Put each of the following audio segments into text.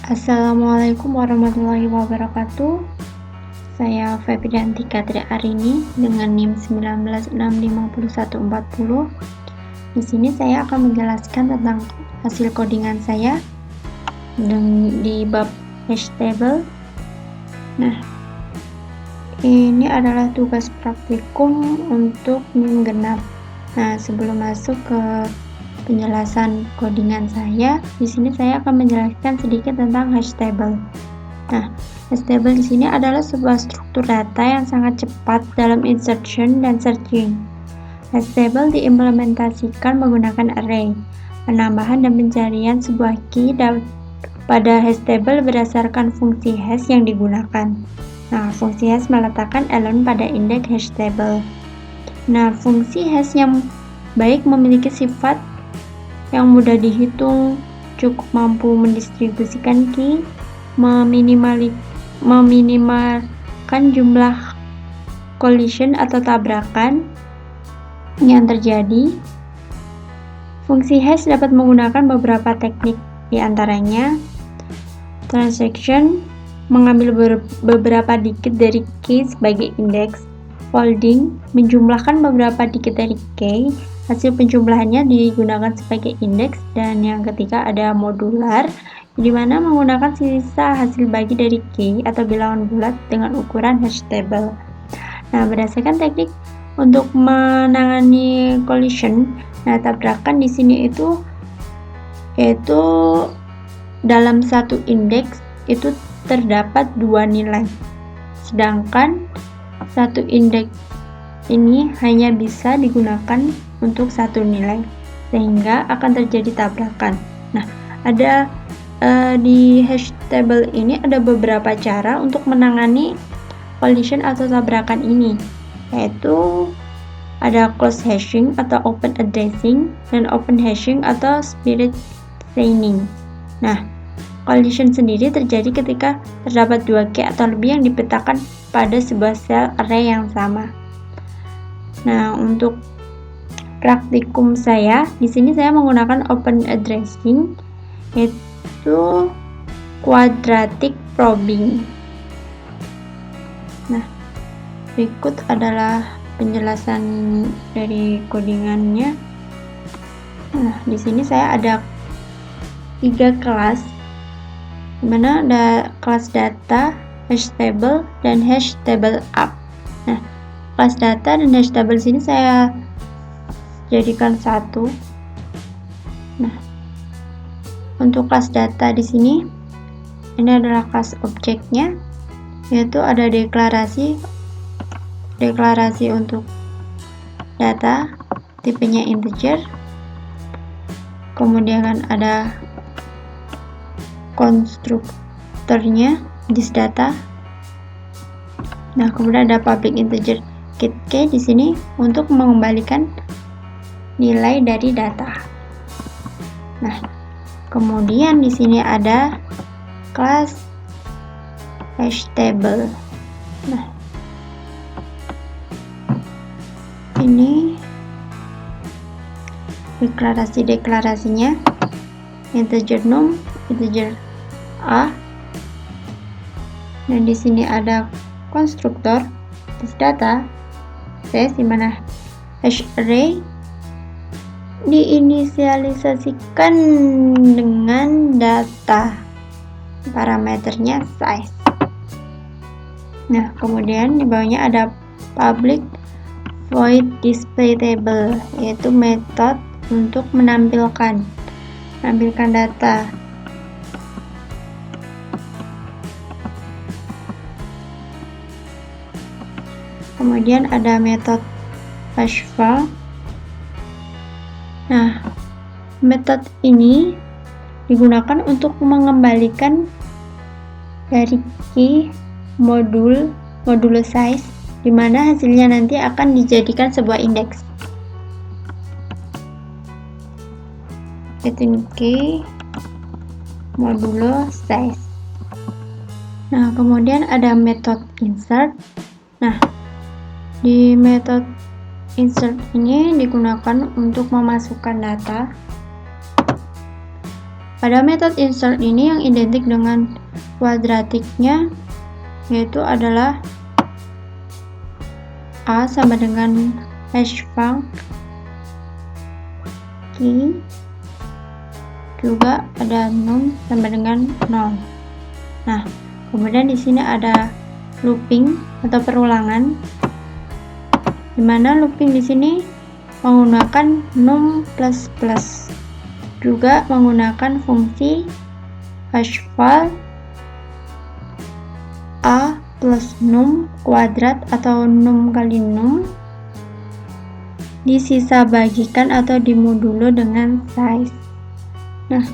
Assalamualaikum warahmatullahi wabarakatuh. Saya Febrianti Katri Arini dengan NIM 1965140. Di sini saya akan menjelaskan tentang hasil codingan saya di bab hash table. Nah, ini adalah tugas praktikum untuk NIM genap. Nah, sebelum masuk ke penjelasan codingan saya, di sini saya akan menjelaskan sedikit tentang hash table. Nah, hash table di sini adalah sebuah struktur data yang sangat cepat dalam insertion dan searching. Hash table diimplementasikan menggunakan array. Penambahan dan pencarian sebuah key pada hash table berdasarkan fungsi hash yang digunakan. Nah, fungsi hash meletakkan elemen pada indeks hash table. Nah, fungsi hash yang baik memiliki sifat yang mudah dihitung, cukup mampu mendistribusikan key, meminimalkan jumlah collision atau tabrakan yang terjadi. Fungsi hash dapat menggunakan beberapa teknik, diantaranya transaction, mengambil beberapa dikit dari key sebagai indeks, folding, menjumlahkan beberapa dikit dari key, hasil penjumlahannya digunakan sebagai indeks, dan yang ketiga ada modular, di mana menggunakan sisa hasil bagi dari key atau bilangan bulat dengan ukuran hash table. Nah, berdasarkan teknik untuk menangani collision, nah tabrakan di sini yaitu dalam satu indeks itu terdapat dua nilai, sedangkan satu indeks ini hanya bisa digunakan untuk satu nilai, sehingga akan terjadi tabrakan. Nah, ada di hash table ini ada beberapa cara untuk menangani collision atau tabrakan ini, yaitu ada close hashing atau open addressing dan open hashing atau split chaining. Nah, collision sendiri terjadi ketika terdapat dua key atau lebih yang dipetakan pada sebuah sel array yang sama. Nah, untuk praktikum saya di sini saya menggunakan open addressing, yaitu quadratic probing. Nah, berikut adalah penjelasan dari codingannya. Nah, di sini saya ada 3 kelas, dimana ada kelas data, hash table, dan hash table up. Nah, kelas data dan hash table sini saya jadikan satu. Nah, untuk kelas data di sini, ini adalah kelas objeknya, yaitu ada deklarasi untuk data, tipenya integer, kemudian ada konstruktornya thisData. Nah, kemudian ada public integer getK di sini untuk mengembalikan nilai dari data. Nah, kemudian di sini ada kelas hash table. Nah, ini deklarasinya integer num, integer a, dan di sini ada konstruktor thisData, di mana hash array diinisialisasikan dengan data, parameternya size. Nah, kemudian di bawahnya ada public void display table, yaitu metode untuk menampilkan data. Kemudian ada metode hashval. Nah, metode ini digunakan untuk mengembalikan dari key modulo size, di mana hasilnya nanti akan dijadikan sebuah indeks. Yaitu key modulo size. Nah, kemudian ada metode insert. Nah, di metode insert ini digunakan untuk memasukkan data pada metode insert ini yang identik dengan kuadratiknya yaitu adalah A sama dengan hashfunc key, juga ada num sama dengan 0. Nah, kemudian di sini ada looping atau perulangan, di mana looping di sini menggunakan num plus plus, juga menggunakan fungsi hashval A plus num kuadrat atau num kali num disisa bagikan atau dimodulo dengan size. Nah,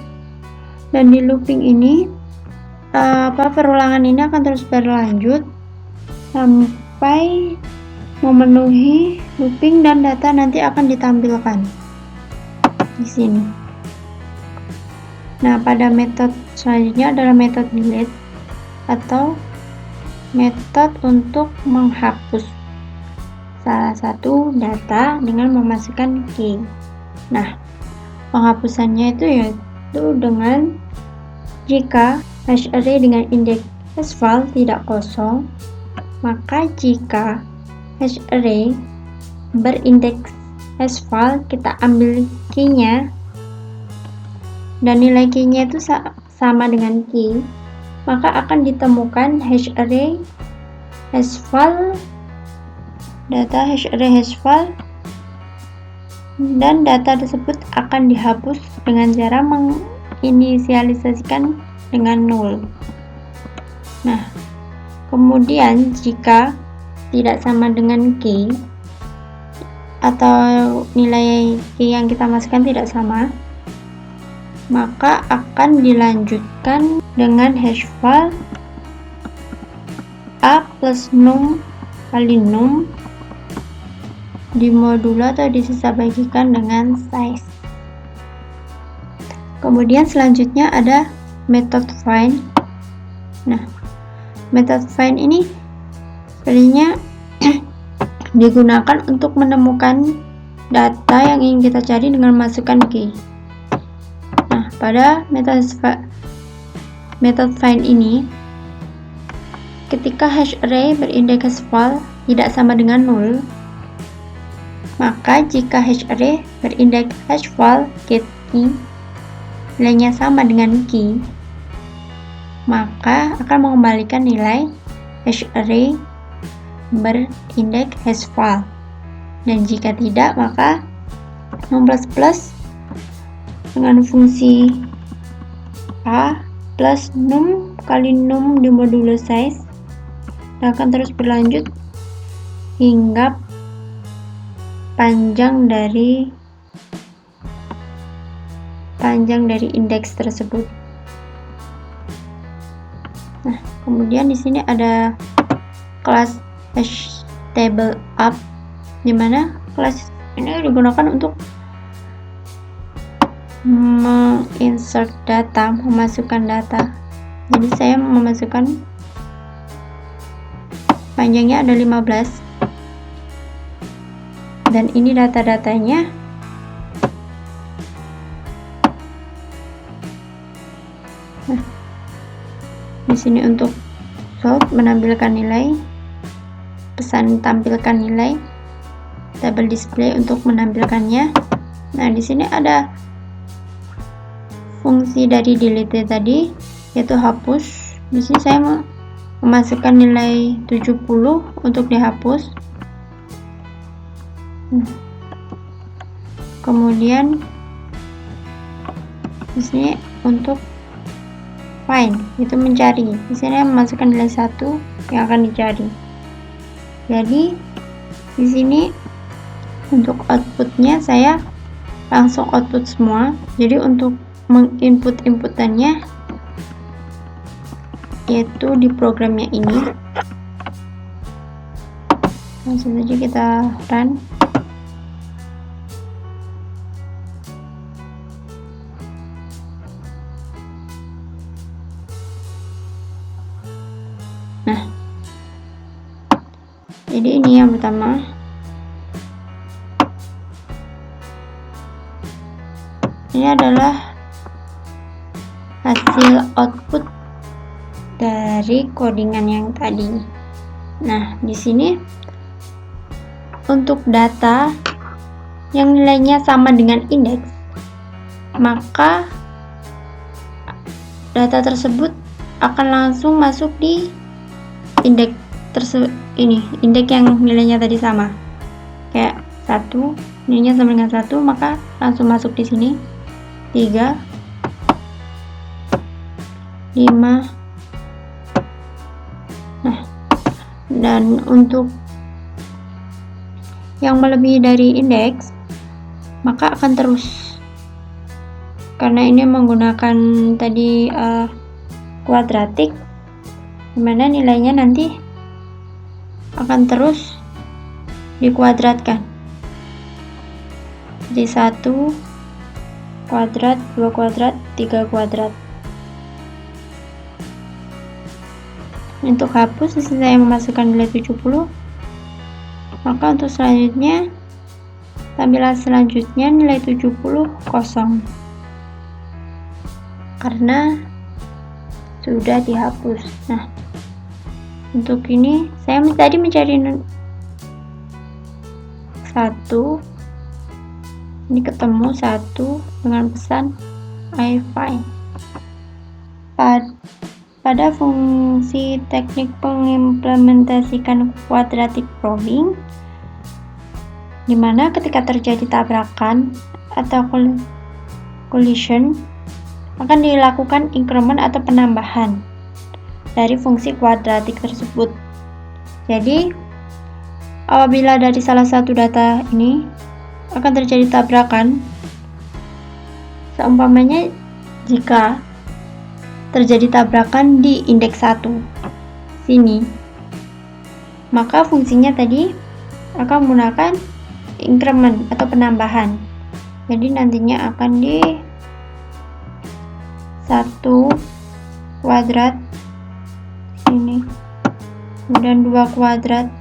dan di looping ini perulangan ini akan terus berlanjut sampai memenuhi looping dan data nanti akan ditampilkan di sini. Nah, pada metode selanjutnya adalah metode delete atau metode untuk menghapus salah satu data dengan memasukkan key. Nah, penghapusannya itu yaitu dengan jika hash array dengan indeks hashval tidak kosong, maka jika hash array berindeks hashval kita ambil key-nya dan nilai key-nya itu sama dengan key, maka akan ditemukan hash array hashval, data hash array hashval, dan data tersebut akan dihapus dengan cara menginisialisasikan dengan 0. Nah, kemudian jika tidak sama dengan key atau nilai key yang kita masukkan tidak sama, maka akan dilanjutkan dengan hashval A plus num kali num dimodulo atau disisa bagikan dengan size. Kemudian selanjutnya ada metode find. Nah, metode find ini sebenarnya digunakan untuk menemukan data yang ingin kita cari dengan masukkan key. Nah, pada metode find ini, ketika hash array berindeks hashval tidak sama dengan 0, maka jika hash array berindeks hashval get key nilainya sama dengan key, maka akan mengembalikan nilai hash array berindeks hashval. Dan jika tidak, maka num plus plus dengan fungsi A plus num kali num dimodulo size akan terus berlanjut hingga panjang dari indeks tersebut. Nah, kemudian di sini ada kelas hash table up, di mana kelas ini digunakan untuk menginsert data, memasukkan data. Jadi saya memasukkan panjangnya ada 15 dan ini data-datanya. Nah, di sini untuk sort menampilkan nilai, pesan tampilkan nilai, table display untuk menampilkannya. Nah, di sini ada fungsi dari delete tadi, yaitu hapus. Di sini saya memasukkan nilai 70 untuk dihapus. Kemudian di sini untuk find, itu mencari. Di sini saya memasukkan nilai 1 yang akan dicari. Jadi di sini untuk outputnya saya langsung output semua. Jadi untuk menginput-inputannya yaitu di programnya ini. Langsung saja kita run. Nah, jadi ini yang pertama. Ini adalah hasil output dari codingan yang tadi. Nah, di sini untuk data yang nilainya sama dengan indeks, maka data tersebut akan langsung masuk di indeks indeks yang nilainya tadi sama. Kayak 1, nilainya sama dengan 1, maka langsung masuk di sini. 3, 5. Nah, dan untuk yang melebihi dari indeks, maka akan terus, karena ini menggunakan tadi kuadratik, dimana nilainya nanti akan terus dikuadratkan. Jadi 1 kuadrat, 2 kuadrat, 3 kuadrat. Untuk hapus, saya memasukkan nilai 70. Maka untuk selanjutnya, tampilan selanjutnya nilai 70 kosong, karena sudah dihapus. Nah, untuk ini saya tadi mencari 1, ini ketemu 1 dengan pesan I find. Pada fungsi teknik mengimplementasikan quadratic probing, dimana ketika terjadi tabrakan atau collision, akan dilakukan increment atau penambahan dari fungsi kuadratik tersebut. Jadi, apabila dari salah satu data ini akan terjadi tabrakan, seumpamanya jika terjadi tabrakan di indeks 1 sini, maka fungsinya tadi akan menggunakan increment atau penambahan. Jadi nantinya akan di 1 kuadrat ini, kemudian 2 kuadrat.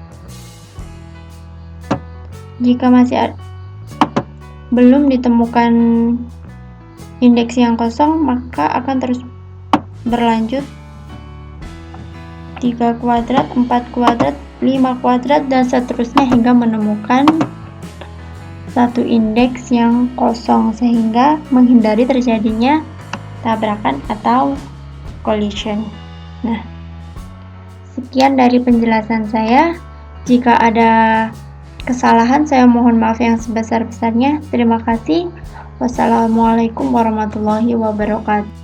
Jika masih belum ditemukan indeks yang kosong, maka akan terus berlanjut 3 kuadrat, 4 kuadrat, 5 kuadrat, dan seterusnya hingga menemukan satu indeks yang kosong, sehingga menghindari terjadinya tabrakan atau collision. Nah, sekian dari penjelasan saya. Jika ada kesalahan, saya mohon maaf yang sebesar-besarnya. Terima kasih. Wassalamualaikum warahmatullahi wabarakatuh.